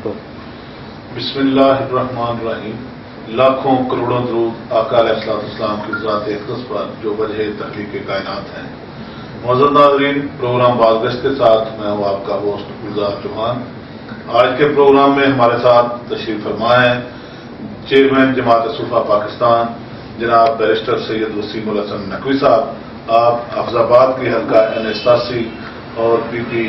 بسم اللہ الرحمن الرحیم. لاکھوں کروڑوں درود آقا علیہ السلام کی ذات اقدس پر جو وجہ تخلیق کائنات ہیں. معزز ناظرین، پروگرام بازگشت کے ساتھ میں ہوں آپ کا ہوسٹ گلزار چوہان. آج کے پروگرام میں ہمارے ساتھ تشریف فرما ہیں چیئرمین جماعت صوفہ پاکستان جناب بیرسٹر سید وسیم الحسن نقوی صاحب. آپ حافظ آباد کی حلقہ N87 اور PP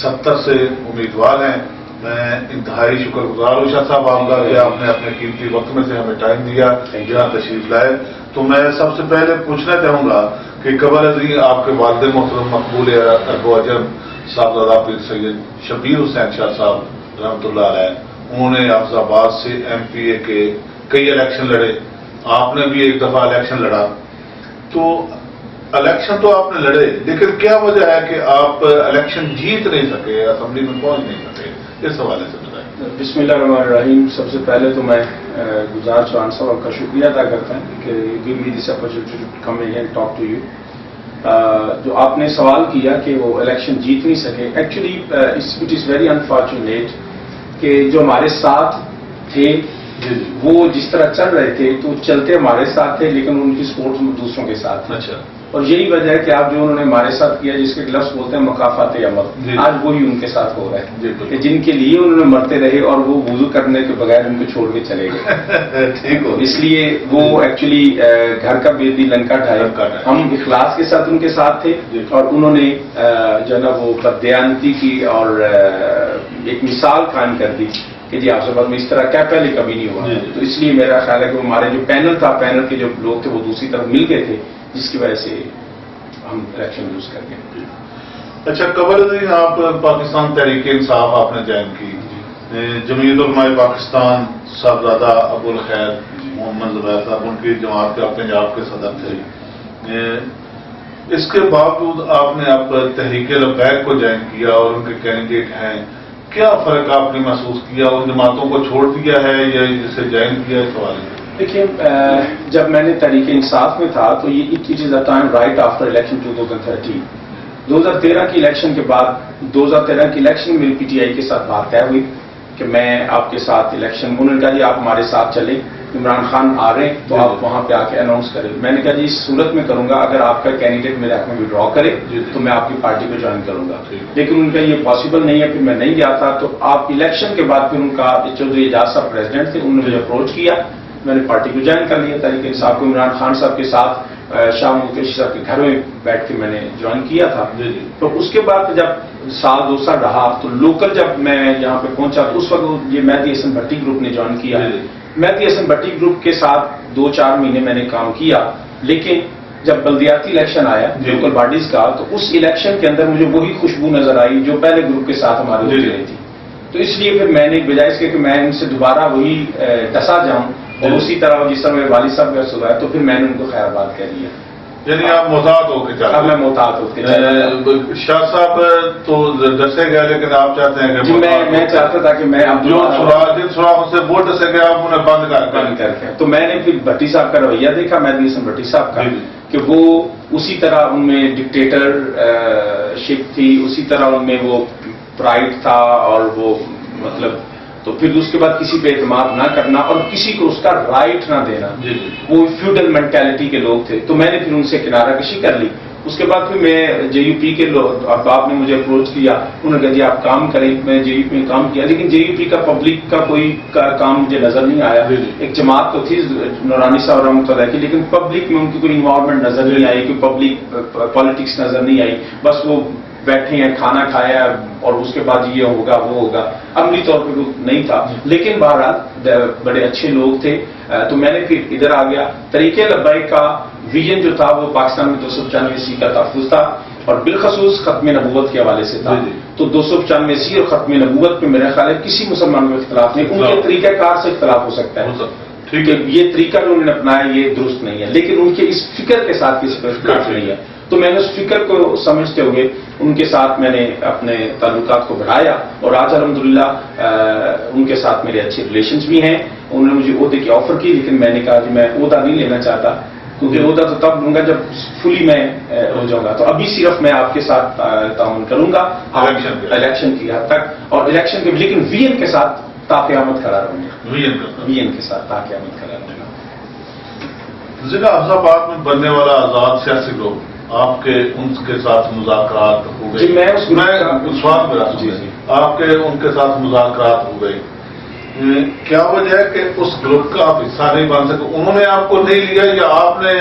70 سے امیدوار ہیں. میں انتہائی شکر گزار ہوں شاہ صاحب آپ کا کہ آپ نے اپنے قیمتی وقت میں سے ہمیں ٹائم دیا یہاں تشریف لائے. تو میں سب سے پہلے پوچھنا چاہوں گا کہ قبل ازیں آپ کے والد محترم مقبول ارب و اجم صاحبزادہ پیر سید شبیر حسین شاہ صاحب رحمۃ اللہ علیہ، انہوں نے حافظ آباد سے MPA کے کئی الیکشن لڑے. آپ نے بھی ایک دفعہ الیکشن لڑا. تو الیکشن تو آپ نے لڑے، لیکن کیا وجہ ہے کہ آپ الیکشن جیت نہیں سکے، اسمبلی میں پہنچ نہیں سکے؟ اس حوالے سے بتائیں. بسم اللہ الرحمن الرحیم. سب سے پہلے تو میں گلزار چوہان صاحب کا شکریہ ادا کرتا ہوں کہ give me this opportunity to come here and talk to you. جو آپ نے سوال کیا کہ وہ الیکشن جیت نہیں سکے، actually it is very unfortunate کہ جو ہمارے ساتھ تھے وہ جس طرح چل رہے تھے تو چلتے ہمارے ساتھ تھے، لیکن ان کی سپورٹ دوسروں کے ساتھ تھی. اچھا. اور یہی وجہ ہے کہ آپ جو انہوں نے ہمارے ساتھ کیا، جس کے لفظ بولتے ہیں مکافات عمل، آج وہی ان کے ساتھ ہو رہا ہے کہ جن کے لیے انہوں نے مرتے رہے اور وہ وضو کرنے کے بغیر ان کو چھوڑ کے چلے گئے. ٹھیک ہو. اس لیے وہ ایکچولی گھر کا بیدی لنکا ڈھایا. ہم اخلاص کے ساتھ ان کے ساتھ تھے اور انہوں نے جو ہے نا وہ بددیانتی کی اور ایک مثال قائم کر دی کہ جی آپ میں اس طرح کیا پہلے کبھی نہیں ہوا. تو اس لیے میرا خیال ہے کہ ہمارے جو پینل تھا، پینل کے جو لوگ تھے وہ دوسری طرف مل گئے تھے، جس کی وجہ سے ہم الیکشن لوز کر گئے. اچھا، قبل ازیں آپ پاکستان تحریک انصاف آپ نے جوائن کی. جمعیت علماء پاکستان صاحبزادہ ابو الخیر محمد زبیر صاحب ان کی جماعت کے پنجاب کے صدر تھے. اس کے باوجود آپ نے اب تحریک لبیک کو جوائن کیا اور ان کے کینڈیڈیٹ ہیں. کیا فرق آپ نے محسوس کیا؟ ان جماعتوں کو چھوڑ دیا ہے یا جسے جوائن کیا؟ اس حوالے سے دیکھیے، جب میں نے تحریک انصاف میں تھا تو یہ it is a time right after election 2013. 2013 کی الیکشن کے بعد 2013 کی الیکشن میں میری PTI کے ساتھ بات طے ہوئی کہ میں آپ کے ساتھ الیکشن، انہوں نے کہا جی آپ ہمارے ساتھ چلیں، عمران خان آ رہے ہیں تو آپ وہاں پہ آ کے اناؤنس کریں. میں نے کہا جی اس صورت میں کروں گا اگر آپ کا کینڈیڈیٹ میرے حق میں وڈرا کرے تو میں آپ کی پارٹی کو جوائن کروں گا. لیکن ان کا یہ پاسبل نہیں ہے، پھر میں نہیں گیا تھا. تو آپ الیکشن کے بعد پھر ان کا چودھری اعجاز صاحب پریزیڈنٹ تھے، انہوں نے مجھے اپروچ کیا، میں نے پارٹی کو جوائن کر لیا. تحریک انصاف کو عمران خان صاحب کے ساتھ شاہ مقیشی صاحب کے گھر میں بیٹھ کے میں نے جوائن کیا تھا. تو اس کے بعد جب سال 2 سال رہا تو لوکل جب میں یہاں پہ پہنچا تو اس وقت یہ مہدی حسن بھٹی گروپ نے جوائن کیا. مہدی حسن بھٹی گروپ کے ساتھ 2-4 مہینے میں نے کام کیا، لیکن جب بلدیاتی الیکشن آیا لوکل باڈیز کا تو اس الیکشن کے اندر مجھے وہی خوشبو نظر آئی جو پہلے گروپ کے ساتھ ہمارے ہوتی رہی تھی. تو اس لیے پھر میں نے بجائے اس کے کہ میں ان سے دوبارہ وہی ڈسا جاؤں اور اسی طرح جس طرح میرے والد صاحب کا سنا ہے تو پھر میں نے ان کو خیر بات کہہ دیا. یعنی آپ محتاط ہو کے چلتے؟ اب میں محتاط ہو کے شاہ صاحب تو ڈسے گئے، لیکن آپ چاہتے ہیں کہ میں چاہتا تھا کہ میں اب جن سراغوں سے وہ ڈسے گئے آپ انہیں بند کر کے. تو میں نے پھر بھٹی صاحب کا رویہ دیکھا، مہدی حسن بھٹی صاحب کا، کہ وہ اسی طرح ان میں ڈکٹیٹر شپ تھی، اسی طرح ان میں وہ پرائڈ تھا اور وہ مطلب، تو پھر اس کے بعد کسی پہ اعتماد نہ کرنا اور کسی کو اس کا رائٹ نہ دینا، وہ فیوڈل مینٹیلٹی کے لوگ تھے. تو میں نے پھر ان سے کنارہ کشی کر لی. اس کے بعد پھر میں JUP کے لوگ، آپ نے مجھے اپروچ کیا، انہوں نے کہا جی آپ کام کریں. میں JUP میں کام کیا، لیکن JUP کا پبلک کا کوئی کام مجھے نظر نہیں آیا. ایک جماعت تو تھی نورانی صاحب رحمۃ اللہ کی، لیکن پبلک میں ان کی کوئی انوالومنٹ نظر نہیں آئی، کوئی پبلک پالیٹکس نظر نہیں آئی. بس وہ بیٹھے ہیں، کھانا کھایا اور اس کے بعد یہ ہوگا وہ ہوگا، عملی طور پہ نہیں تھا. لیکن بہرحال بڑے اچھے لوگ تھے. تو میں نے پھر ادھر آ گیا. طریقے لبیک کا ویژن جو تھا وہ پاکستان میں 295C کا تحفظ تھا اور بالخصوص ختم نبوت کے حوالے سے تھا. تو 295C اور ختم نبوت پہ میرا خیال ہے کسی مسلمان میں اختلاف نہیں. ان کے طریقہ کار سے اختلاف ہو سکتا ہے، ٹھیک ہے، یہ طریقہ انہوں نے اپنایا یہ درست نہیں ہے، لیکن ان کے اس فکر کے ساتھ کسی پر اختلاف نہیں ہے. تو میں نے اس فکر کو سمجھتے ہوئے ان کے ساتھ میں نے اپنے تعلقات کو بڑھایا اور آج الحمدللہ ان کے ساتھ میرے اچھے ریلیشنز بھی ہیں. انہوں نے مجھے عہدے کی آفر کی، لیکن میں نے کہا کہ میں عہدہ نہیں لینا چاہتا. کیونکہ عہدہ تو تب لوں گا جب فلی میں ہو جاؤں گا. تو ابھی صرف میں آپ کے ساتھ تعاون کروں گا الیکشن کی حد تک, اور الیکشن کے لیکن وی این کے ساتھ تا قیامت کھڑا رہوں گا. وی این کے ساتھ تا قیامت کھڑا رہوں گا. ضلع حفظ آباد میں بننے والا آزاد سیاسی گروپ آپ کے ان کے ساتھ مذاکرات ہو گئے؟ جی میں اس سوال میرا آپ کے ان کے ساتھ مذاکرات ہو گئے, کیا وجہ ہے کہ اس گروپ کا آپ حصہ نہیں بن سکے؟ انہوں نے آپ کو نہیں لیا یا آپ نے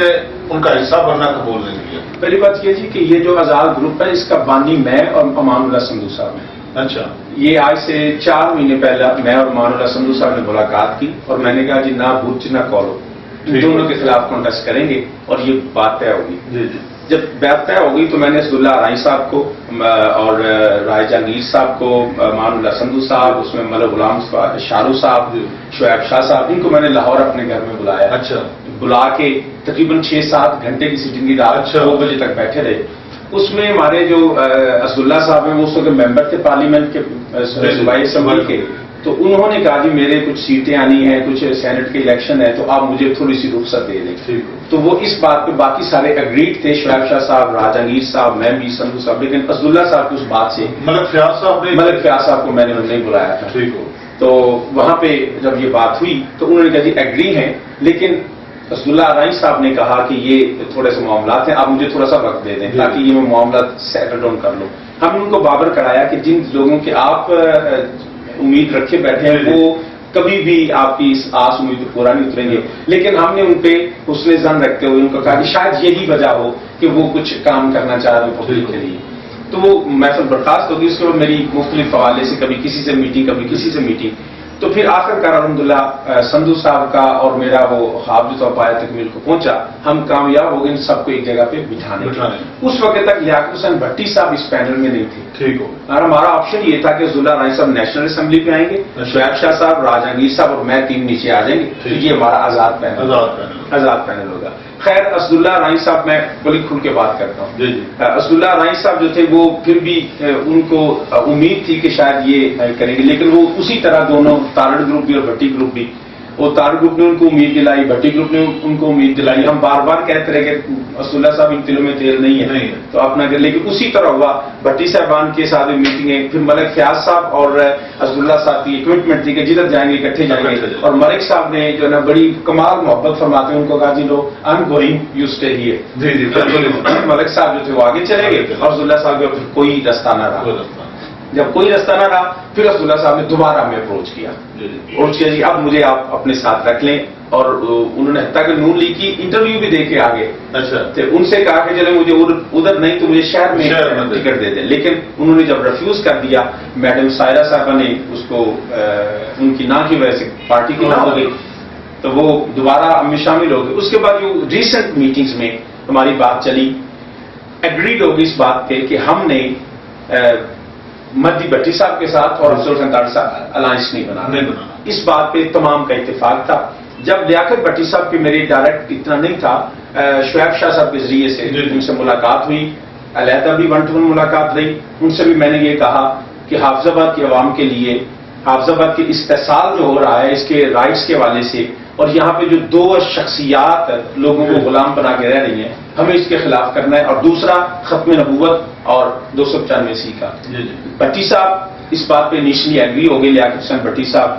ان کا حصہ بننا قبول نہیں کیا؟ پہلی بات یہ جی کہ یہ جو آزاد گروپ ہے اس کا بانی میں اور امان اللہ سندھو صاحب ہیں. اچھا. یہ آج سے 4 مہینے پہلے میں اور امان اللہ سندھو صاحب نے ملاقات کی اور میں نے کہا جی نہ بھوت نہ کولو, دونوں کے خلاف کانٹیسٹ کریں گے اور یہ بات طے ہوگی. جی جی. جب بات طے ہو گئی تو میں نے اسداللہ رائی صاحب کو اور رائے جہانگیر صاحب کو, امان اللہ سندھو صاحب, اس میں ملک غلام شارو صاحب, شعیب شاہ صاحب, ان کو میں نے لاہور اپنے گھر میں بلایا. اچھا. بلا بلا کے تقریباً 6-7 گھنٹے کی سیٹنگ کی, رات 2 بجے تک بیٹھے رہے. اس میں ہمارے جو اسداللہ صاحب ہیں وہ اس وقت ممبر تھے پارلیمنٹ کے, صوبائی اسمبلی کے, تو انہوں نے کہا جی میرے کچھ سیٹیں آنی ہیں, کچھ سینٹ کے الیکشن ہے, تو آپ مجھے تھوڑی سی رخصت دے دیں. تو وہ اس بات پہ باقی سارے اگریڈ تھے, شعیب شاہ صاحب, راجہ جہانگیر صاحب, میں بھی, سندھو صاحب, لیکن اسداللہ صاحب کی اس بات سے ملک فیاض صاحب کو میں نے نہیں بلایا تھا. تو وہاں پہ جب یہ بات ہوئی تو انہوں نے کہا جی ایگری ہیں, لیکن اسداللہ رائی صاحب نے کہا کہ یہ تھوڑے سے معاملات ہیں, آپ مجھے تھوڑا سا وقت دے دیں تاکہ یہ میں معاملات سیٹل ڈاؤن کر لوں. ہم نے ان کو بابر کرایا کہ جن لوگوں کے آپ امید رکھے بیٹھے ہیں وہ کبھی بھی آپ کی اس آس امید کو پورا نہیں اتریں گے, لیکن ہم نے ان پہ حسن ظن رکھتے ہوئے ان کو کہا کہ شاید یہی وجہ ہو کہ وہ کچھ کام کرنا چاہ رہے ہیں پبلک کے لیے. تو وہ محفل برخاست ہوگی. اس کے بعد میری مختلف حوالے سے کبھی کسی سے میٹنگ, کبھی کسی سے میٹنگ. تو پھر آخر کار الحمدللہ سندھو صاحب کا اور میرا وہ خواب جو پایا تکمیل کو پہنچا, ہم کامیاب ہو گئے ان سب کو ایک جگہ پہ بٹھانے. اس وقت تک لیاقت حسین بھٹی صاحب اس پینل میں نہیں تھے. ٹھیک ہو. اور ہمارا آپشن یہ تھا کہ اسداللہ رائی صاحب نیشنل اسمبلی پہ آئیں گے, شعیب شاہ صاحب, راجہ جہانگیر صاحب اور میں 3 نیچے آ جائیں گے. یہ ہمارا آزاد پینل ہوگا. خیر اسداللہ رائی صاحب, میں بڑی کھل کے بات کرتا ہوں. اسداللہ رائی صاحب جو تھے وہ پھر بھی ان کو امید تھی کہ شاید یہ کریں گے, لیکن وہ اسی طرح دونوں تارڑ گروپ بھی اور بھٹی گروپ بھی, وہ تارڑ گروپ نے ان کو امید دلائی, بھٹی گروپ نے ان کو امید دلائی. ہم بار بار کہتے رہے کہ اسداللہ صاحب ان دلوں میں تیل نہیں ہے تو اپنا, لیکن اسی طرح ہوا. بھٹی صاحبان کے ساتھ میٹنگیں, پھر ملک فیاض صاحب اور اسداللہ صاحب کی کمٹمنٹ تھی کہ جدھر جائیں گے اکٹھے جائیں گے, اور ملک صاحب نے جو ہے نا بڑی کمال محبت فرماتے ہیں ان کو کہا جی لو I am going you stay here. Malik صاحب جو تھے وہ آگے چلے گئے اور اسداللہ صاحب کا کوئی رستہ نہ رہا. جب کوئی رستہ نہ رہا پھر اسداللہ صاحب نے دوبارہ ہمیں اپروچ کیا جی اب مجھے آپ اپنے ساتھ رکھ لیں, اور انہوں نے حتیٰ کہ نون لیگ کی انٹرویو بھی دے کے آگے. اچھا. تو ان سے کہا کہ چلے مجھے ادھر نہیں تو مجھے شہر میں ٹکٹ دے دیں, لیکن انہوں نے جب ریفیوز کر دیا, میڈم سائرہ صاحبہ نے اس کو ان کی نہ کی وجہ سے پارٹی کی نہ ہو گئی, تو وہ دوبارہ ہم میں شامل ہو گئے. اس کے بعد جو ریسنٹ میٹنگز میں ہماری بات چلی, ایگریڈ ہوگی اس بات پہ کہ ہم نے مہدی بھٹی صاحب کے ساتھ اور افضل حسین تارڑ صاحب الائنس نہیں بنانا. اس بات پہ تمام کا اتفاق تھا. جب لیاقت بھٹی صاحب کی میری ڈائریکٹ اتنا نہیں تھا, شعیب شاہ صاحب کے ذریعے سے ان سے ملاقات ہوئی, علیحدہ بھی 1-to-1 ملاقات رہی. ان سے بھی میں نے یہ کہا کہ حافظ آباد کے عوام کے لیے حافظ آباد کے استحصال جو ہو رہا ہے اس کے رائٹس کے حوالے سے, اور یہاں پہ جو 2 شخصیات لوگوں کو غلام بنا کے رہ رہی ہیں, ہمیں اس کے خلاف کرنا ہے. اور دوسرا ختم نبوت اور 295 کا. بھٹی صاحب اس بات پہ انیشلی ایگری ہو گئے, لیاقت حسین بھٹی صاحب,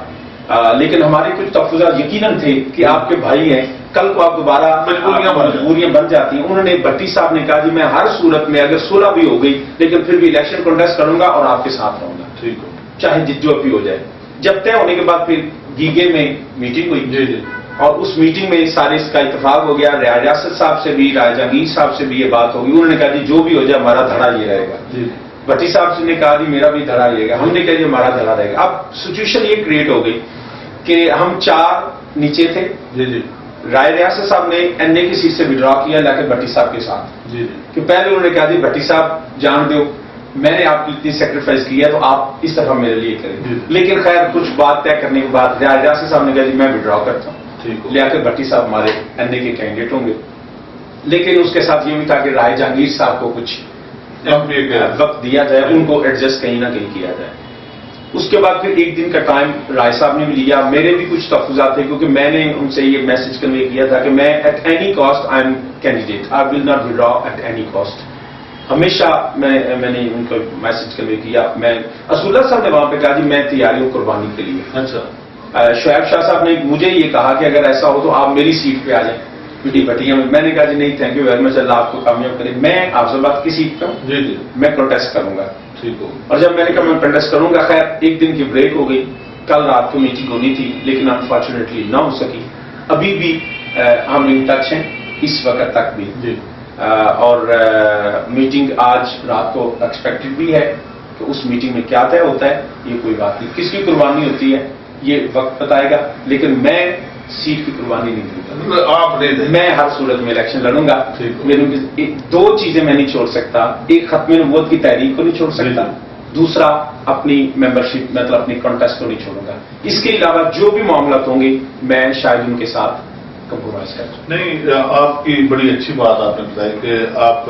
لیکن ہمارے کچھ تحفظات یقیناً تھے کہ آپ کے بھائی ہیں, کل کو آپ دوبارہ مجبوریاں بن جاتی ہیں. انہوں نے بھٹی صاحب نے کہا جی میں ہر صورت میں اگر صلح بھی ہو گئی لیکن پھر بھی الیکشن کنٹیسٹ کروں گا اور آپ کے ساتھ رہوں گا, ٹھیک ہو, چاہے جو بھی ہو جائے. جب طے ہونے کے بعد پھر گیگے میں میٹنگ ہوئی, اور اس میٹنگ میں سارے اس کا اتفاق ہو گیا. ریاست صاحب سے بھی, راجہ جہانگیر صاحب سے بھی یہ بات ہوگی. انہوں نے کہا جی جو بھی ہو جائے ہمارا دھڑا یہ رہے گا. بھٹی صاحب نے کہا جی میرا بھی دھڑا رہے گا. ہم نے کہا جی ہمارا دھڑا رہے گا. اب سچویشن یہ کریٹ ہو گئی کہ ہم 4 نیچے تھے. رائے ریاست صاحب نے این اے کی سیٹ سے وڈرا کیا لیکن بھٹی صاحب کے ساتھ, کہ پہلے انہوں نے کہا جی بھٹی صاحب جان دو میں نے آپ کی اتنی سیکریفائز کی ہے تو آپ اس طرح میرے لیے کریں. لیکن خیر کچھ بات طے کرنے کے بعد رائے ریاست صاحب نے کہا جی میں وڈرا کرتا ہوں, لیاقت بھٹی صاحب ہمارے این اے کے کینڈیڈیٹ ہوں گے. لیکن اس کے ساتھ یہ بھی تھا کہ رائے جہانگیر صاحب کو کچھ وقت دیا جائے, ان کو ایڈجسٹ کہیں نہ کہیں کیا جائے. اس کے بعد پھر ایک دن کا ٹائم رائے صاحب نے بھی لیا. میرے بھی کچھ تحفظات تھے کیونکہ میں نے ان سے یہ میسج کنوے کیا تھا کہ میں at any cost I am candidate, I will not withdraw at any cost. ہمیشہ میں نے ان کو میسج کنوے کیا. میں اسداللہ صاحب نے وہاں پہ کہا جی میں تیاری ہوں قربانی کے لیے. اچھا. شعیب شاہ صاحب نے مجھے یہ کہا کہ اگر ایسا ہو تو آپ میری سیٹ پہ آ جائیں پٹی بٹیا میں. میں نے کہا جی نہیں تھینک یو ویری مچ, اللہ آپ کو کامیاب کرے. میں افضل آباد کی سیٹ پہ ہوں, جی جی میں کنٹیسٹ کروں گا. ٹھیک ہو. اور جب میں نے کہا میں کنٹیسٹ کروں گا, خیر ایک دن کی بریک ہو گئی. کل رات کو میٹنگ ہونی تھی لیکن انفارچونیٹلی نہ ہو سکی. ابھی بھی ہم ان ٹچ ہیں اس وقت تک بھی. جی. اور میٹنگ آج رات کو ایکسپیکٹڈ بھی ہے کہ اس میٹنگ میں کیا طے ہوتا ہے یہ کوئی بات نہیں. کس کی قربانی ہوتی ہے یہ وقت بتائے گا, لیکن میں سیٹ کی قربانی نہیں دوں گا. آپ نہیں دیں. میں ہر صورت میں الیکشن لڑوں گا. دو چیزیں میں نہیں چھوڑ سکتا, ایک ختم نبوت کی تحریک کو نہیں چھوڑ سکتا, دوسرا اپنی ممبرشپ مطلب اپنی کانٹیسٹ کو نہیں چھوڑوں گا. اس کے علاوہ جو بھی معاملات ہوں گے میں شاید ان کے ساتھ کمپرومائز کر دوں. نہیں, آپ کی بڑی اچھی بات آپ نے بتائی کہ آپ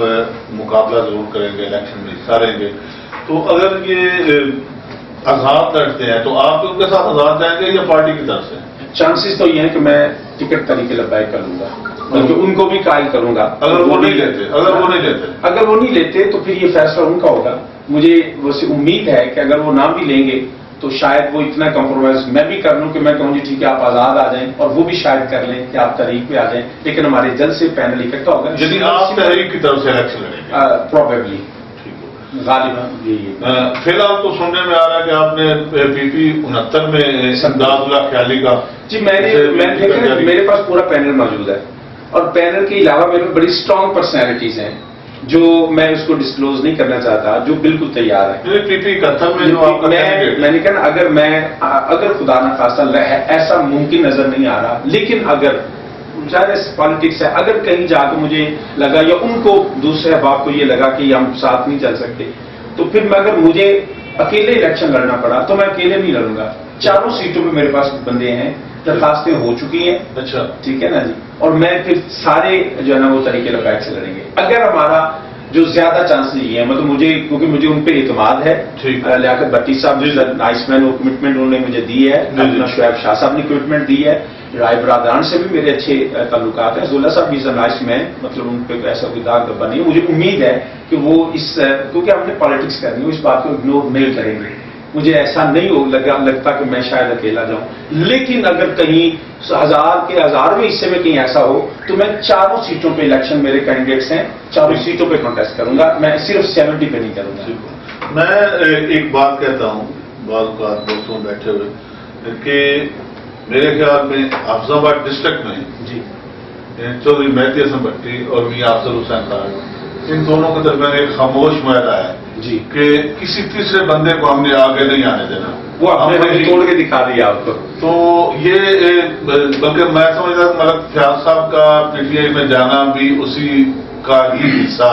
مقابلہ ضرور کریں گے, الیکشن میں حصہ لیں گے. تو اگر یہ آزاد لڑتے ہیں تو آپ ان کے ساتھ آزاد جائیں گے یا پارٹی کی طرف سے؟ چانسز تو یہ ہیں کہ میں ٹکٹ طریقے لبیک کر لوں گا, بلکہ ان کو بھی قائل کروں گا. اگر وہ نہیں لیتے تو پھر یہ فیصلہ ان کا ہوگا. مجھے ویسے امید ہے کہ اگر وہ نہ بھی لیں گے تو شاید وہ اتنا کمپرومائز میں بھی کر لوں کہ میں کہوں جی ٹھیک ہے آپ آزاد آ جائیں, اور وہ بھی شاید کر لیں کہ آپ تحریک پہ آ جائیں. لیکن ہمارے جلد سے پینل اکٹھا ہوگا. یعنی آپ تحریک کی طرف سے الیکشن لڑیں گے پروبیبلی, غالباً. فی الحال تو سننے میں آ رہا ہے کہ آپ نے پی پی 69 میں امداد اللہ خیالی کا. جی میں نے میرے پاس پورا پینل موجود ہے, اور پینل کے علاوہ میرے بڑی اسٹرانگ پرسنالٹیز ہیں جو میں اس کو ڈسکلوز نہیں کرنا چاہتا, جو بالکل تیار ہے. پی پی 71 میں جو آپ میں نے کہا اگر خدا نہ خواستہ ایسا ممکن نظر نہیں آ رہا, لیکن اگر پالیٹکس ہے, اگر کہیں جا کے مجھے لگا یا ان کو دوسرے احباب کو یہ لگا کہ ہم ساتھ نہیں چل سکتے, تو پھر اگر مجھے اکیلے الیکشن لڑنا پڑا تو میں اکیلے نہیں لڑوں گا. 4 سیٹوں پہ میرے پاس بندے ہیں, درخواستیں ہو چکی ہیں. اچھا ٹھیک ہے نا جی. اور میں پھر سارے جو ہے نا وہ طریقے لبیک سے لڑیں گے. اگر ہمارا جو زیادہ چانس یہ ہے, مطلب مجھے کیونکہ مجھے ان پہ اعتماد ہے. لیاقت بھٹی صاحب نائس مین, وہ کمٹمنٹ انہوں نے مجھے دی ہے. اپنا شعیب شاہ صاحب نے کمٹمنٹ دی ہے. رائے برادران سے بھی میرے اچھے تعلقات ہیں. عبداللہ صاحب بھی نائس مین, مطلب ان پہ ایسا کوئی داغ دبا نہیں ہے. مجھے امید ہے کہ وہ کیونکہ ہم نے پالیٹکس کرنی ہے, اس بات کو اگنور نہیں کریں گے. مجھے ایسا نہیں لگتا کہ میں شاید اکیلا جاؤں. لیکن اگر کہیں 1000 کے 1000ویں حصے میں کہیں ایسا ہو تو میں 4 سیٹوں پہ الیکشن میرے کینڈیڈیٹس ہیں, 4 سیٹوں پہ کنٹیسٹ کروں گا. میں صرف 70 پہ نہیں کروں گا. میں ایک بات کہتا ہوں بعض اوقات دوستوں بیٹھے ہوئے کہ میرے خیال میں حافظ آباد ڈسٹرکٹ میں جی چودھری مہدی حسن بھٹی اور میاں افضل حسین صاحب, ان دونوں کے درمیان ایک خاموش معاہدہ ہے جی کہ کسی تیسرے بندے کو ہم نے آگے نہیں آنے دینا. وہ ہم توڑ کے دکھا دیا آپ کو. تو یہ بلکہ میں سمجھتا ہوں ملک فیاض صاحب کا پی ٹی آئی میں جانا بھی اسی کا ہی حصہ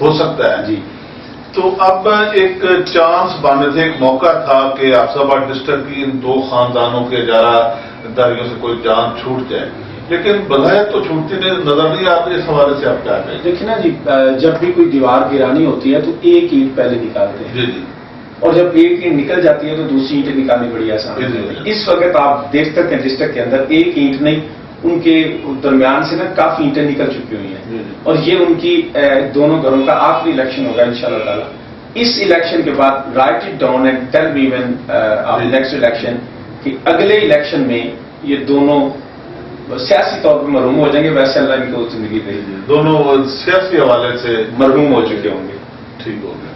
ہو سکتا ہے. جی تو اب ایک چانس بن تھے, ایک موقع تھا کہ حافظ آباد ڈسٹرکٹ کی ان 2 خاندانوں کے اجارہ داریوں سے کوئی جان چھوٹ جائے, لیکن بظاہر تو چھوٹتی نظر نہیں آتی. اس حوالے سے آپ کیا کہیں؟ دیکھیں نا جی, جب بھی کوئی دیوار گرانی ہوتی ہے تو ایک اینٹ پہلے نکالتے ہیں. جی جی. اور جب ایک اینٹ نکل جاتی ہے تو دوسری اینٹیں نکالنی بڑی آسان ہوتی ہے. اس وقت آپ دیکھ سکتے ہیں ڈسٹرکٹ کے اندر ایک اینٹ نہیں, ان کے درمیان سے نا کافی اینٹیں نکل چکی ہوئی ہیں. اور یہ ان کی دونوں گھروں کا آخری الیکشن ہوگا انشاءاللہ تعالی. اس الیکشن کے بعد right it down and tell me when next election کہ اگلے الیکشن میں یہ دونوں سیاسی طور پر مرحوم ہو جائیں گے. ویسے اللہ ان کو زندگی دے گی, دونوں سیاسی حوالے سے مرحوم ہو چکے ہوں گے. ٹھیک ہو گیا.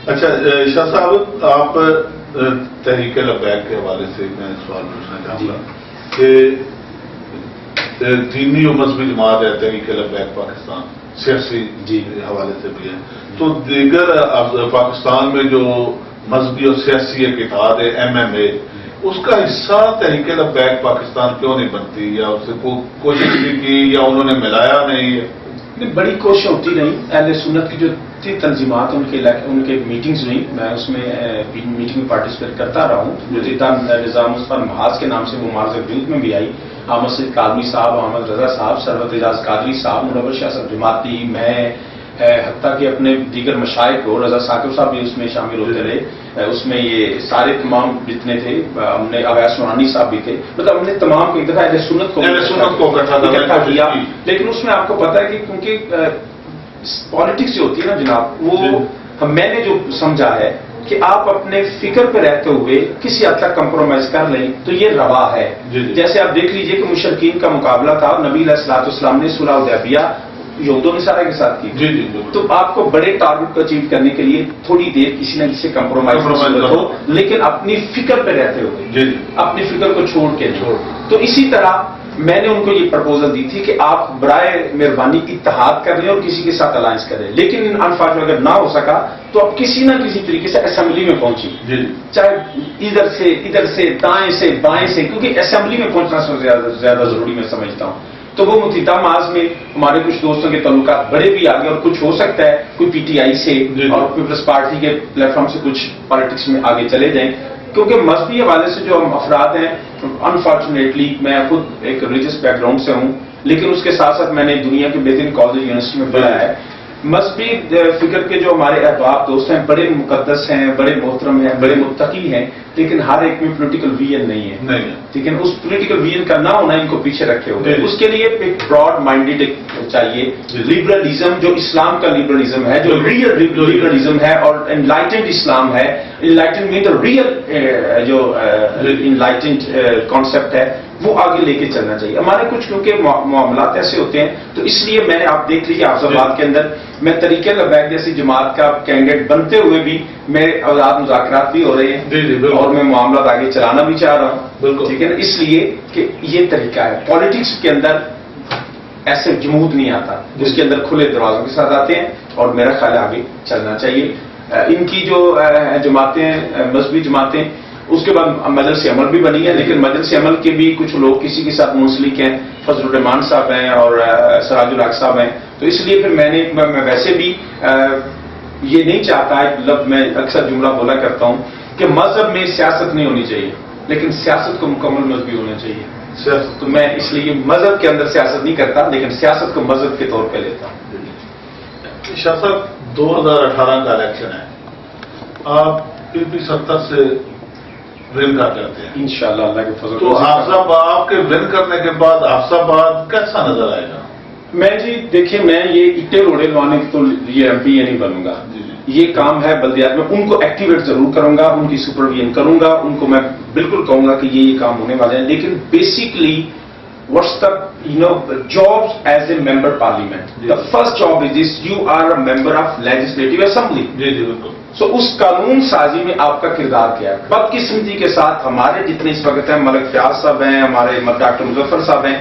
اچھا شاہ صاحب, آپ تحریک لبیک کے حوالے سے میں سوال پوچھنا چاہوں گا کہ دینی و مذہبی جماعت ہے تحریک لبیک پاکستان, سیاسی حوالے سے بھی ہے, تو دیگر پاکستان میں جو مذہبی اور سیاسی ایک اتحاد ہے MMA, اس کا حصہ تحریک لبیک پاکستان کیوں نہیں بنتی, یا اس سے کوشش نہیں کی, یا انہوں نے ملایا نہیں؟ بڑی کوشش ہوتی رہی. اہل سنت کی جو تھی تنظیمات, ان کے میٹنگز ہوئی, میں اس میں میٹنگ میں پارٹیسپیٹ کرتا رہا ہوں. جو نظام عثمان محاذ کے نام سے وہ معرض وجود میں بھی آئی. احمد سید کاظمی صاحب, محمد رضا صاحب, سرورت اعجاز قادری صاحب, منور شاہ صاحب جماعتی, میں حتیٰ کہ اپنے دیگر مشائخ کو، رضا ثاقب صاحب بھی اس میں شامل ہوتے رہے، اس میں یہ سارے تمام جتنے تھے، ہم نے اویس نورانی صاحب بھی تھے، مطلب ہم نے تمام کو ایک دفعہ اہل سنت کو اکٹھا کیا. لیکن اس میں آپ کو پتا ہے کہ کیونکہ پالیٹکس جو ہوتی ہے نا جناب، وہ میں نے جو سمجھا ہے کہ آپ اپنے فکر پہ رہتے ہوئے کسی حد تک کمپرومائز کر لیں تو یہ روا ہے. جیسے آپ دیکھ لیجئے کہ مشرکین کا مقابلہ تھا، نبی علیہ الصلوۃ والسلام نے صلح حدیبیہ یہود و نصارہ کے ساتھ کی. تو آپ کو بڑے ٹارگٹ کو اچیو کرنے کے لیے تھوڑی دیر کسی نہ کسی کمپرومائز ہو، لیکن اپنی فکر پہ رہتے ہوئے، اپنی فکر کو چھوڑ کے. تو اسی طرح میں نے ان کو یہ پرپوزل دی تھی کہ آپ برائے مہربانی اتحاد کر لیں اور کسی کے ساتھ الائنس کریں، لیکن انفارچونیٹلی اگر نہ ہو سکا تو اب کسی نہ کسی طریقے سے اسمبلی میں پہنچی، چاہے ادھر سے دائیں سے بائیں سے، کیونکہ اسمبلی میں پہنچنا سب سے زیادہ ضروری میں سمجھتا ہوں. تو وہ متحدہ محاذ میں ہمارے کچھ دوستوں کے تعلقات بڑے بھی آگے، اور کچھ ہو سکتا ہے کوئی پی ٹی آئی سے اور پیپلز پارٹی کے پلیٹ فارم سے کچھ پالیٹکس میں آگے چلے جائیں، کیونکہ مذہبی حوالے سے جو ہم افراد ہیں، انفارچونیٹلی میں خود ایک ریلیجس بیک گراؤنڈ سے ہوں، لیکن اس کے ساتھ ساتھ میں نے دنیا کے بہترین کالج یونیورسٹی میں پڑھا ہے. مذہبی فکر کے جو ہمارے احباب دوست ہیں بڑے مقدس ہیں، بڑے محترم ہیں، بڑے متقی ہیں، لیکن ہر ایک میں پولیٹیکل ویژن نہیں ہے. لیکن اس پولیٹیکل ویژن کا نہ ہونا ان کو پیچھے رکھے ہوئے. اس کے لیے ایک براڈ مائنڈیڈ چاہیے. لبرلزم جو اسلام کا لبرلزم ہے، جو ریئل لبرلزم ہے اور انلائٹنڈ اسلام ہے، انلائٹنڈ مین دا ریئل جو انلائٹنڈ کانسیپٹ ہے، وہ آگے لے کے چلنا چاہیے. ہمارے کچھ کیونکہ معاملات ایسے ہوتے ہیں، تو اس لیے میں نے آپ دیکھ لیجیے آفز آباد کے اندر میں طریقہ لبیک جیسی جماعت کا کینڈیڈیٹ بنتے ہوئے بھی میرے آزاد مذاکرات بھی ہو رہے ہیں اور میں معاملات آگے چلانا بھی چاہ رہا ہوں. ٹھیک ہے نا، اس لیے کہ یہ طریقہ ہے. پالیٹکس کے اندر ایسے جمود نہیں آتا، جس کے اندر کھلے دروازوں کے ساتھ آتے ہیں، اور میرا خیال آگے چلنا چاہیے. ان کی جو جماعتیں، مذہبی جماعتیں، اس کے بعد مجلس عمل بھی بنی ہے، لیکن مجلس عمل کے بھی کچھ لوگ کسی کے ساتھ منسلک ہیں، فضل الرحمان صاحب ہیں اور سراج الحق صاحب ہیں. تو اس لیے پھر میں ویسے بھی یہ نہیں چاہتا، میں اکثر جملہ بولا کرتا ہوں کہ مذہب میں سیاست نہیں ہونی چاہیے، لیکن سیاست کو مکمل مذہبی ہونا چاہیے. تو میں اس لیے مذہب کے اندر سیاست نہیں کرتا، لیکن سیاست کو مذہب کے طور پہ لیتا ہوں. شاہ صاحب 2018 کا الیکشن ہے، آپ پی پی 70 سے ون کر جاتے ہیں انشاءاللہ اللہ کے فضل. تو حافظ آباد کے ون کرنے کے بعد حافظ آباد کیسا نظر آئے گا؟ میں جی دیکھیں، میں یہ اٹے روڑے لوانے کی تو یہ ایم پی نہیں بنوں گا. یہ کام ہے بلدیات میں، ان کو ایکٹیویٹ ضرور کروں گا، ان کی سپرویژن کروں گا، ان کو میں بالکل کہوں گا کہ یہ کام ہونے والے ہیں. لیکن basically what's the jobs as a member parliament, the first job is this, you are a member of legislative assembly. بالکل. سو اس قانون سازی میں آپ کا کردار کیا ہے؟ بدقسمتی کے ساتھ ہمارے جتنے اس وقت ہیں، ملک فیاض صاحب ہیں، ہمارے ڈاکٹر مظفر صاحب ہیں،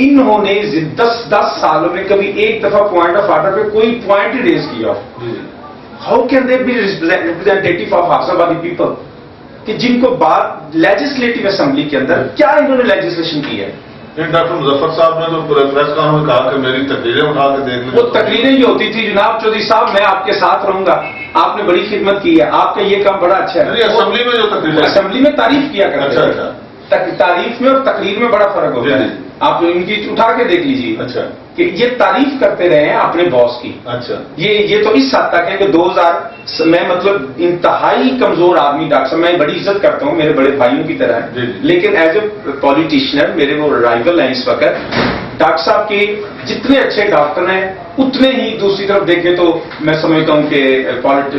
انہوں نے 10 سالوں میں کبھی ایک دفعہ پوائنٹ آف آرڈر پہ کوئی پوائنٹ ہی ریز کیا ہو. How can they be representative of Hafizabadi people, کہ جن کو بات لیجسلیٹو اسمبلی کے اندر کیا انہوں نے لیجسلیشن کی ہے؟ ڈاکٹر مظفر صاحب نے تو پریس کانفرنس میں کہا کہ میری تقریریں اٹھا کے دیکھ لیں. وہ تقریریں یہ ہوتی تھی جناب چودھری صاحب میں آپ کے ساتھ رہوں گا، آپ نے بڑی خدمت کی ہے، آپ کا یہ کام بڑا اچھا ہے. اسمبلی میں جو تقریر، اسمبلی میں تعریف کیا کرتے ہیں. تعریف میں اور تقریر میں بڑا فرق ہوتا ہے. آپ ان کی اٹھا کے دیکھ لیجیے. اچھا. کہ یہ تعریف کرتے رہے ہیں اپنے باس کی. اچھا. یہ تو اس حد تک ہے کہ 2000 میں مطلب انتہائی کمزور آدمی، ڈاکٹر صاحب میں بڑی عزت کرتا ہوں، میرے بڑے بھائیوں کی طرح ہے، لیکن ایز اے پولیٹیشین میرے وہ رائیول ہیں اس وقت. ڈاکٹر صاحب کے جتنے اچھے ڈاکٹر ہیں اتنے ہی دوسری طرف دیکھیں تو میں سمجھتا ہوں کہ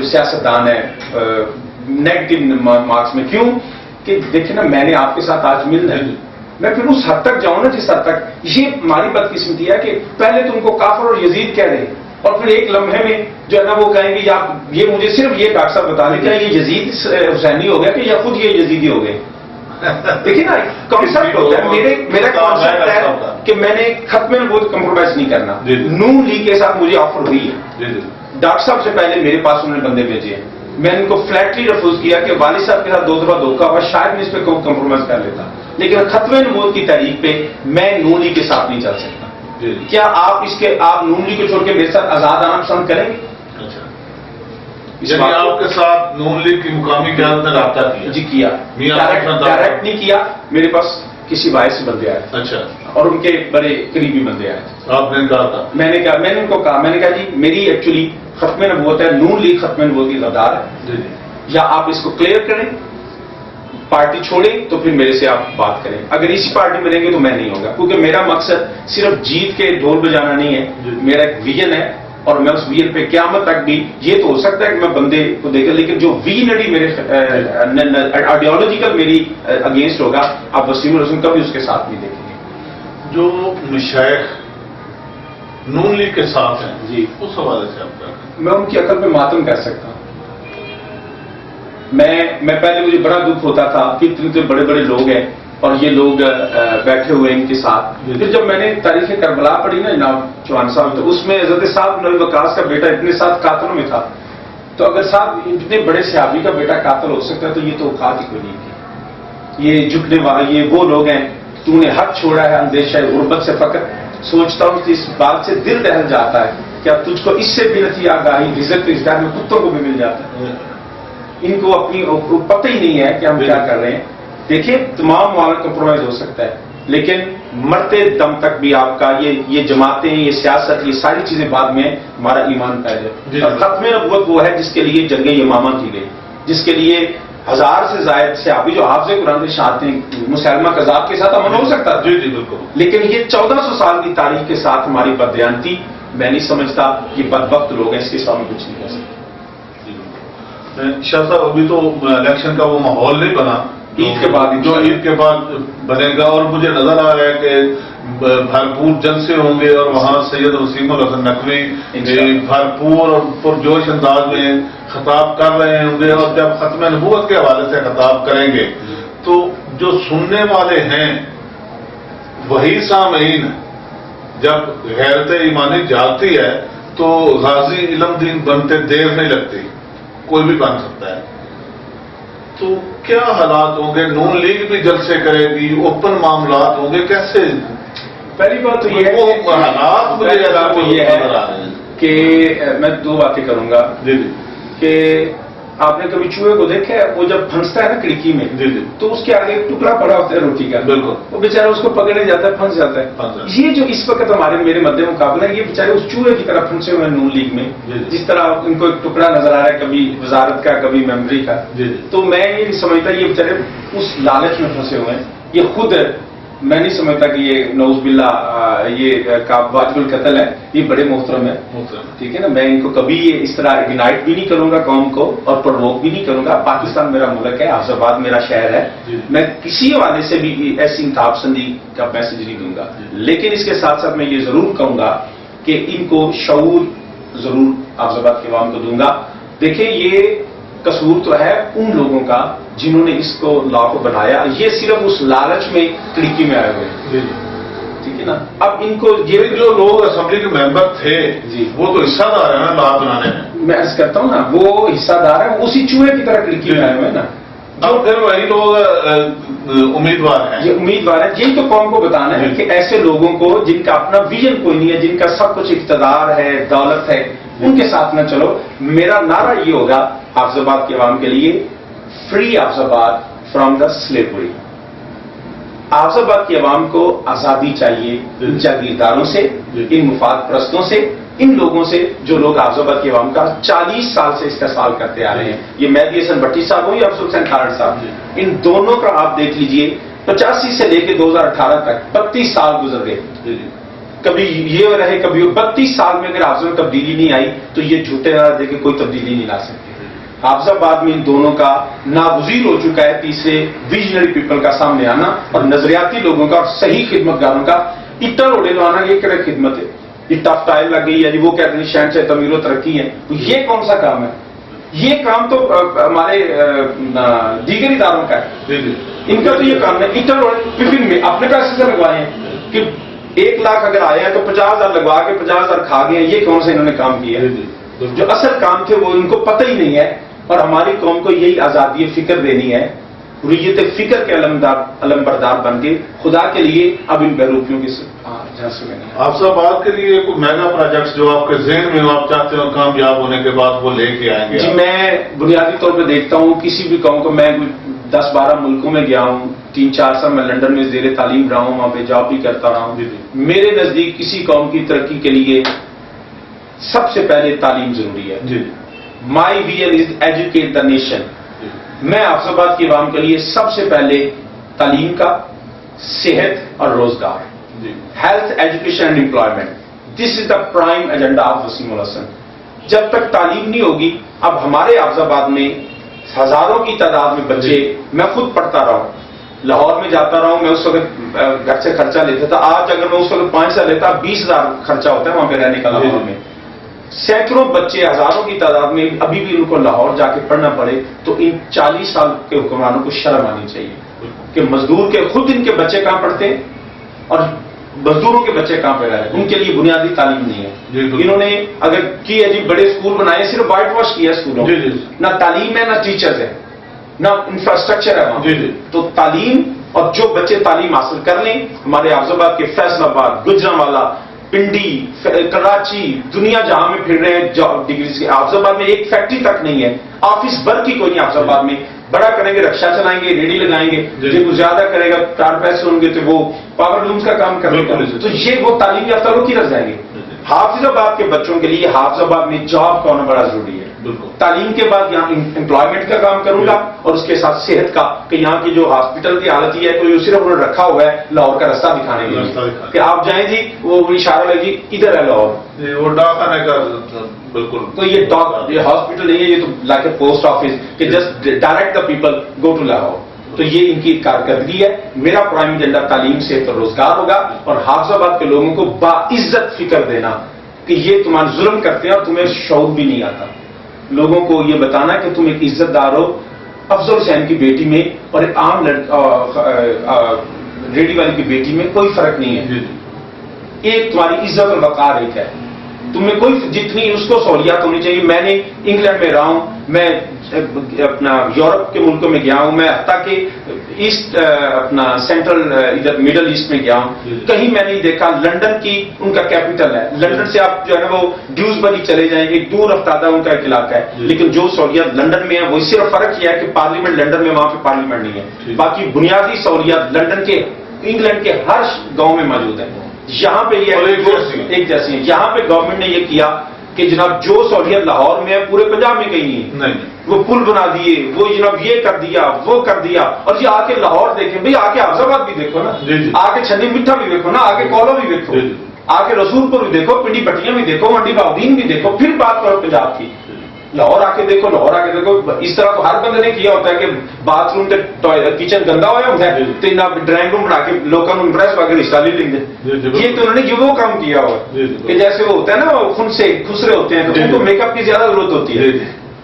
سیاستدان ہے نیگیٹو مارکس میں. کیوں کہ دیکھیں نا، میں نے آپ کے ساتھ آج ملنا ہے، میں پھر اس حد تک جاؤں نا جس حد تک یہ ہماری بدقسمتی ہے کہ پہلے تم کو کافر اور یزید کہہ رہے اور پھر ایک لمحے میں جو ہے نا وہ کہیں گے یہ مجھے صرف یہ ڈاکٹر صاحب بتا دیں کیا یہ یزید حسینی ہو گیا کہ یا خود یہ یزیدی ہو گئے. دیکھیے نا کانسیپٹ ہوتا ہے، میرا کانسیپٹ ہے کہ میں نے ختم نبوت کمپرومائز نہیں کرنا. نون لیگ کے ساتھ مجھے آفر ہوئی ہے، ڈاکٹر صاحب سے پہلے میرے پاس انہوں نے بندے بھیجے ہیں، میں نے ان کو فلیٹلی ریفیوز کیا کہ والد صاحب کے ساتھ 2 دفعہ دھوکا ہوا، شاید میں اس پہ کمپرومائز کر لیتا، لیکن ختم نبوت کی تاریخ پہ میں نون لیگ کے ساتھ نہیں چل سکتا. کیا آپ نون لیگ کو چھوڑ کے میرے ساتھ آزاد آنا پسند کریں گے؟ یعنی آپ کے ساتھ نون لیگ کی مقامی قیادت نے رابطہ کیا؟ جی کیا، ڈائریکٹ نہیں کیا. میرے پاس کسی وائس سے بندے آئے اچھا، اور ان کے بڑے قریبی بندے آئے. آپ نے کہا تھا؟ میں نے ان کو کہا جی میری ایکچولی ختم نبوت ہے، نون لیگ ختم نبوت کی غدار ہے، جی جی، یا آپ اس کو کلیئر کریں، پارٹی چھوڑیں تو پھر میرے سے آپ بات کریں. اگر اسی پارٹی میں رہیں گے تو میں نہیں ہوگا، کیونکہ میرا مقصد صرف جیت کے ڈھول بجانا نہیں ہے، میرا ایک ویژن ہے، اور میں اس ویژن پہ قیامت تک بھی، یہ تو ہو سکتا ہے کہ میں بندے کو دیکھیں، لیکن جو ویژنری میرے آئیڈیالوجیکل میری اگینسٹ ہوگا، آپ وسیم الحسن کبھی اس کے ساتھ نہیں دیکھیں گے. جو مشائخ نون لیگ کے ساتھ ہیں جی، اس حوالے سے آپ کیا کہیں؟ میں ان کی عقل پہ ماتم کر سکتا ہوں. میں پہلے مجھے بڑا دکھ ہوتا تھا کہ اتنے بڑے بڑے لوگ ہیں اور یہ لوگ بیٹھے ہوئے ان کے ساتھ. پھر جب میں نے تاریخ کربلا پڑھی نا جناب چوہان صاحب، تو اس میں حضرت صاحب نبی وقاص کا بیٹا اتنے ساتھ قاتلوں میں تھا. تو اگر صاحب اتنے بڑے صحابی کا بیٹا قاتل ہو سکتا ہے تو یہ تو اوقات ہی کوئی نہیں تھی. یہ جھکنے والے یہ وہ لوگ ہیں، تو نے حق چھوڑا ہے اندیشہ غربت سے. فقط سوچتا ہوں کہ اس بات سے دل دہل جاتا ہے کہ اب تجھ کو اس سے بھی نتی آگاہی، رزق تو اس دار میں کتوں کو بھی مل جاتا ہے. ان کو اپنی پتہ ہی نہیں ہے کہ ہم کیا کر رہے ہیں. دیکھیں تمام معاملہ کمپرومائز ہو سکتا ہے، لیکن مرتے دم تک بھی آپ کا یہ جماعتیں، یہ سیاست، یہ ساری چیزیں بعد میں ہمارا ایمان پہ جائے. اور ختم نبوت وہ ہے جس کے لیے جنگ یمامہ کی گئی، جس کے لیے 1000 سے زائد صحابی جو حافظ قرآن کے شہادت ہیں، مسلمہ کذاب کے ساتھ امن ہو سکتا تھا. جی جی بالکل. لیکن یہ 1400 سال کی تاریخ کے ساتھ ہماری بددیانتی، میں نہیں سمجھتا یہ بدبخت لوگ ہیں، اس کے سامنے کچھ نہیں کر سکتے. شاہ صاحب ابھی تو الیکشن کا وہ ماحول نہیں بنا، عید کے بعد جو عید کے بعد بنے گا، اور مجھے نظر آ رہا ہے کہ بھرپور جلسے ہوں گے، اور وہاں سید وسیم الحسن نقوی بھرپور اور پرجوش انداز میں خطاب کر رہے ہوں گے، اور جب ختم نبوت کے حوالے سے خطاب کریں گے تو جو سننے والے ہیں وہی سامعین، جب غیرت ایمانی جاگتی ہے تو غازی علم دین بنتے دیر نہیں لگتی، کوئی بھی بن سکتا ہے. تو کیا حالات ہوں گے؟ نون لیگ بھی جلسے کرے گی، اوپن معاملات ہوں گے، کیسے؟ پہلی بات تو یہ ہے کہ میں 2 باتیں کروں گا. جی جی. کہ آپ نے کبھی چوہے کو دیکھا ہے؟ وہ جب پھنستا ہے نا کھڑکی میں، جی جی، تو اس کے آگے ایک ٹکڑا پڑا ہوتا ہے روٹی کا، بالکل، وہ بیچارہ اس کو پکڑنے جاتا ہے، پھنس جاتا ہے. یہ جو اس وقت میرے مد مقابلہ ہے، یہ بیچارے اس چوہے کی طرح پھنسے ہوئے ہیں نون لیگ میں. جس طرح ان کو ایک ٹکڑا نظر آ رہا ہے، کبھی وزارت کا، کبھی میموری کا. تو میں یہ نہیں سمجھتا یہ بیچارے اس لالچ میں پھنسے ہوئے ہیں. یہ خود میں نہیں سمجھتا کہ یہ نعوذ باللہ یہ واجب القتل ہے. یہ بڑے محترم ہے، ٹھیک ہے نا. میں ان کو کبھی اس طرح اگنائٹ بھی نہیں کروں گا قوم کو، اور پرووک بھی نہیں کروں گا. پاکستان میرا ملک ہے، حافظ آباد میرا شہر ہے. میں کسی حوالے سے بھی ایسی انتخاب پسندی کا میسج نہیں دوں گا. لیکن اس کے ساتھ ساتھ میں یہ ضرور کہوں گا کہ ان کو شعور ضرور حافظ آباد کے عوام کو دوں گا. دیکھیں یہ قصور تو ہے ان لوگوں کا جنہوں نے اس کو لا کو بنایا. یہ صرف اس لالچ میں کڑکی میں آئے ہوئے ہیں، ٹھیک ہے نا. اب ان کو یہ جو لوگ اسمبلی کے ممبر تھے جی، وہ تو حصہ دار ہیں نا لا بنانے میں. میں عرض کرتا ہوں نا، وہ حصہ دار ہے، اسی چوہے کی طرح کڑکی میں آئے ہوئے ہیں نا. اب پھر وہی لوگ امیدوار ہیں. یہ امیدوار ہیں. یہی تو قوم کو بتانا ہے کہ ایسے لوگوں کو جن کا اپنا ویژن کوئی نہیں ہے، جن کا سب کچھ اقتدار ہے، دولت ہے، ان کے ساتھ نہ چلو. میرا نعرہ یہ ہوگا حافظ آباد کے عوام کے لیے، فری حافظ آباد فرام دا سلیوری. حافظ آباد کی عوام کو آزادی چاہیے ان جاگیرداروں سے، ان مفاد پرستوں سے، ان لوگوں سے جو لوگ حافظ آباد کی عوام کا 40 سال سے استحصال کرتے آ رہے ہیں. یہ مہدی حسن بھٹی صاحب ہوں یا افضل حسین کھارڑ صاحب، ان دونوں کا آپ دیکھ لیجئے 85 سے لے کے 2018 تک 32 سال گزر گئے. کبھی یہ رہے کبھی 32 سال میں اگر حافظ میں تبدیلی نہیں آئی تو یہ جھوٹے نہ دے کے کوئی تبدیلی نہیں لا سکتے. حافظ آباد میں ان دونوں کا ناگزیر ہو چکا ہے تیسرے ویژنری پیپل کا سامنے آنا، اور نظریاتی لوگوں کا اور صحیح خدمت گاروں کا. اٹا روڑے لوانا یہ کیا خدمت ہے؟ یہ ٹف ٹائل لگ گئی ہے جی، وہ کہتے ہیں شہن سے تعمیر و ترقی ہے. یہ کون سا کام ہے؟ یہ کام تو ہمارے دیگر اداروں کا ہے. ان کا تو یہ کام ہے. اٹا روڑے ٹفن میں اپنے پیسے سے لگوائے ہیں کہ 1 لاکھ اگر آیا ہے تو 50,000 لگوا کے 50,000 کھا گئے. یہ کون سے انہوں نے کام کیا ہے؟ جو اصل کام تھے وہ ان کو پتہ ہی نہیں ہے. اور ہماری قوم کو یہی آزادی فکر دینی ہے حریت فکر کے علمبردار بن کے خدا کے لیے اب ان بہروپیوں کے جھانسے میں نہیں. آپ صاحب بات کے لیے کوئی میگا پروجیکٹس جو آپ کے ذہن میں ہو، آپ چاہتے ہو کامیاب ہونے کے بعد وہ لے کے آئیں گے؟ جی میں بنیادی طور پہ دیکھتا ہوں کسی بھی قوم کو، میں 10-12 ملکوں میں گیا ہوں، 3-4 سال میں لنڈن میں زیر تعلیم رہا ہوں، وہاں پہ جاب بھی کرتا رہا ہوں. میرے نزدیک کسی قوم کی ترقی کے لیے سب سے پہلے تعلیم ضروری ہے. جی my vision is educate the nation. میں آفس آباد کی عوام کے لیے سب سے پہلے تعلیم کا، صحت اور روزگار، health, education and employment, this is the prime agenda of Wasim ul-Hassan. جب تک تعلیم نہیں ہوگی، اب ہمارے آفس آباد میں ہزاروں کی تعداد میں بچے، میں خود پڑھتا رہا ہوں، لاہور میں جاتا رہا ہوں، میں اس وقت گھر سے خرچہ لیتا تھا. آج اگر میں اس وقت 5,000 لیتا، 20,000 خرچہ ہوتا ہے وہاں پہ رہنے کا لاہور میں. سینکڑوں بچے، ہزاروں کی تعداد میں ابھی بھی ان کو لاہور جا کے پڑھنا پڑے. تو ان 40 سال کے حکمرانوں کو شرم آنی چاہیے کہ مزدور کے خود ان کے بچے کہاں پڑھتے ہیں اور مزدوروں کے بچے کہاں پہ رہ رہے ہیں. ان کے لیے بنیادی تعلیم نہیں ہے. انہوں نے اگر کی ہے جی بڑے اسکول بنائے، صرف وائٹ واش کیا اسکولوں، نہ تعلیم ہے، نہ ٹیچرز ہے، نہ انفراسٹرکچر ہے وہاں. تو تعلیم، اور جو بچے تعلیم حاصل کر لیں، ہمارے آفس آباد کے فیصل آباد، گجرانوالہ، پنڈی، کراچی، دنیا جہاں میں پھر رہے ہیں ڈگریز کے. آفس آباد میں ایک فیکٹری تک نہیں ہے، آفس ورک کی کوئی نہیں آفس آباد میں. بڑا کریں گے رکشا چلائیں گے، ریڈی لگائیں گے، جن کو زیادہ کرے گا 4 پیسے ہوں گے تو وہ پاور لومز کا کام کریں گے. تو یہ وہ تعلیم یافتہ لوگ کدھر جائیں گے؟ حافظ آباد کے بچوں کے لیے حافظ آباد میں جاب کا ہونا بڑا ضروری ہے. تعلیم کے بعد یہاں امپلائمنٹ کا کام کروں گا، اور اس کے ساتھ صحت کا، کہ یہاں کی جو ہاسپٹل کی حالت یہ ہے کہ صرف انہوں نے رکھا ہوا ہے لاہور کا رستہ دکھانے کے لیے کہ آپ جائیں جی، وہ اشارہ لگے جی ادھر ہے لاہور، وہ ڈاکخانے کا بالکل. تو یہ ہاسپٹل نہیں ہے، یہ تو لائک اے پوسٹ آفس کہ just direct the people go to Lahore. تو یہ ان کی کارکردگی ہے. میرا پرائم ایجنڈا تعلیم، صحت اور روزگار ہوگا، اور حافظ آباد کے لوگوں کو باعزت فکر دینا کہ یہ تمہارا ظلم کرتے ہیں اور تمہیں شعور بھی نہیں آتا. لوگوں کو یہ بتانا کہ تم ایک عزت دار ہو. افضل حسین کی بیٹی میں اور ایک عام ریڈی والی کی بیٹی میں کوئی فرق نہیں ہے. ایک تمہاری عزت اور وقار ایک ہے. تمہیں کوئی جتنی اس کو سہولیات ہونی چاہیے. میں نے انگلینڈ میں رہا ہوں، میں اپنا یورپ کے ملکوں میں گیا ہوں، میں حتیٰ کہ ایسٹ اپنا سینٹرل ادھر مڈل ایسٹ میں گیا ہوں، کہیں میں نہیں دیکھا. لنڈن کی ان کا کیپٹل ہے، لنڈن سے آپ جو ہے نا وہ ڈیوزبری چلے جائیں، ایک دور افتادہ ان کا ایک علاقہ ہے، لیکن جو سہولیات لنڈن میں ہیں وہ صرف فرق یہ ہے کہ پارلیمنٹ لنڈن میں، وہاں پہ پارلیمنٹ نہیں ہے. باقی بنیادی سہولیات لنڈن کے، انگلینڈ کے ہر گاؤں میں موجود ہیں. یہاں پہ یہ ایک جیسی ہیں. یہاں پہ گورنمنٹ نے یہ کیا کہ جناب جو سہولیت لاہور میں ہے پورے پنجاب میں کہیں نہیں. وہ پل بنا دیے، وہ جناب یہ کر دیا، وہ کر دیا. اور یہ آ کے لاہور دیکھیں بھائی، آ کے حافظ آباد بھی دیکھو نا، آ کے چھنی میٹھا بھی دیکھو نا، آ کے کولو بھی دیکھو، آ کے رسول پور بھی دیکھو، پنڈی بٹیاں بھی دیکھو، منڈی باؤدین بھی دیکھو. پھر بات کرو پنجاب کی. لاہور آ کے دیکھو، لاہور آ کے دیکھو. اس طرح تو ہر بندے نے کیا ہوتا ہے کہ باتھ روم کچن گندا ہوا ہوتا ہے تو ڈرائنگ روم بنا کے لوگوں کو امپریس کر کے رشتہ لے لیں گے. یہ تو انہوں نے وہ کام کیا ہوا کہ جیسے وہ ہوتا ہے نا، وہ خون سے خسرے ہوتے ہیں تو ان کو میک اپ کی زیادہ ضرورت ہوتی ہے.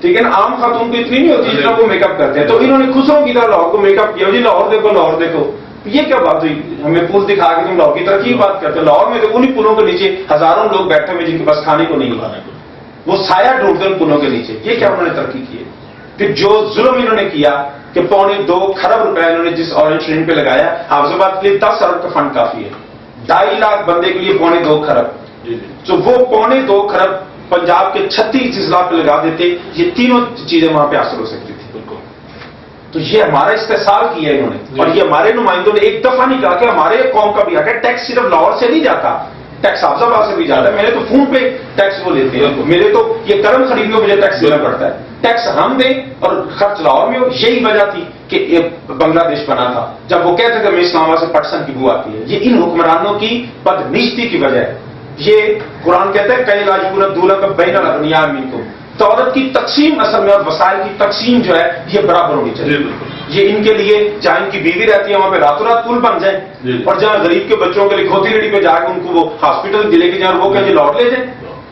ٹھیک ہے نا، عام خاتون کو اتنی نہیں ہوتی جتنا وہ میک اپ کرتے ہیں. تو انہوں نے خسروں کی طرح لاہور کو میک اپ کیا. جی لاہور دیکھو، لاہور دیکھو. یہ کیا بات ہوئی؟ ہمیں پل دکھا کے تم لاہور کی ترقی کی بات کرتے ہو. لاہور میں دیکھو انہیں پلوں کے نیچے ہزاروں لوگ بیٹھے ہوئے جن کے پاس کھانے کو نہیں ہے، وہ سایہ ڈھونڈتے ان پلوں کے نیچے. یہ کیا انہوں نے ترقی کی ہے؟ پھر جو ظلم انہوں نے کیا کہ 2.25 کھرب روپے انہوں نے جس اورنج ٹرین پہ لگایا، حافظ آباد کے لیے 10 ارب کا فنڈ کافی ہے. 2.5 لاکھ بندے کے لیے 2.25 کھرب. تو وہ 2.25 کھرب پنجاب کے 36 اضلاع پہ لگا دیتے، یہ تینوں چیزیں وہاں پہ حاصل ہو سکتی تھی. تو یہ ہمارا استحصال کیا انہوں نے. اور یہ ہمارے نمائندوں نے ایک دفعہ نہیں کہا کہ ہمارے قوم کا بھی حق ہے. ٹیکس صرف لاہور سے نہیں جاتا، ٹیکس حافظ آباد سے بھی جاتا ہے. میرے تو فون پہ ٹیکس وہ لیتے ہیں، میرے تو یہ قلم خریدنے کو مجھے ٹیکس دینا پڑتا ہے. ٹیکس ہم دیں اور خرچ لاہور میں ہو. یہی وجہ تھی کہ بنگلہ دیش بنا تھا جب وہ کہتے تھے میں اسلام آباد سے پٹسن کی بو آتی ہے. یہ ان حکمرانوں کی بدنیشتی کی وجہ ہے. یہ قرآن کہتا ہے کئی لاجپورت دولت کا بین الاغنیاء منکم. دولت کی تقسیم اصل میں اور وسائل کی تقسیم جو ہے یہ برابر ہونی چاہیے. یہ ان کے لیے جہاں ان کی بیوی رہتی ہے وہاں پہ راتوں رات پل بن جائیں، اور جہاں غریب کے بچوں کے لیے کھوتی ریڈی پہ جا کے ان کو وہ ہاسپٹل دلے کے جائیں وہ کہ لوٹ لے جائیں.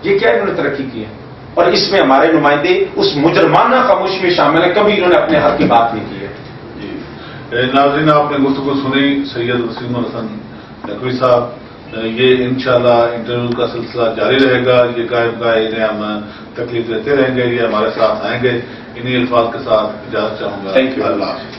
یہ کیا انہوں نے ترقی کی ہے؟ اور اس میں ہمارے نمائندے اس مجرمانہ خاموشی میں شامل ہیں. کبھی انہوں نے اپنے حق کی بات نہیں کی ہے. ناظرین، آپ نے گفتگو سنی سید وسیم الحسن نقوی صاحب. یہ انشاءاللہ انٹرویو کا سلسلہ جاری رہے گا. یہ قائم انہیں ہم تکلیف دیتے رہیں گے. یہ ہمارے ساتھ آئیں گے. انہی الفاظ کے ساتھ اجازت چاہوں گا. Thank you. اللہ حافظ.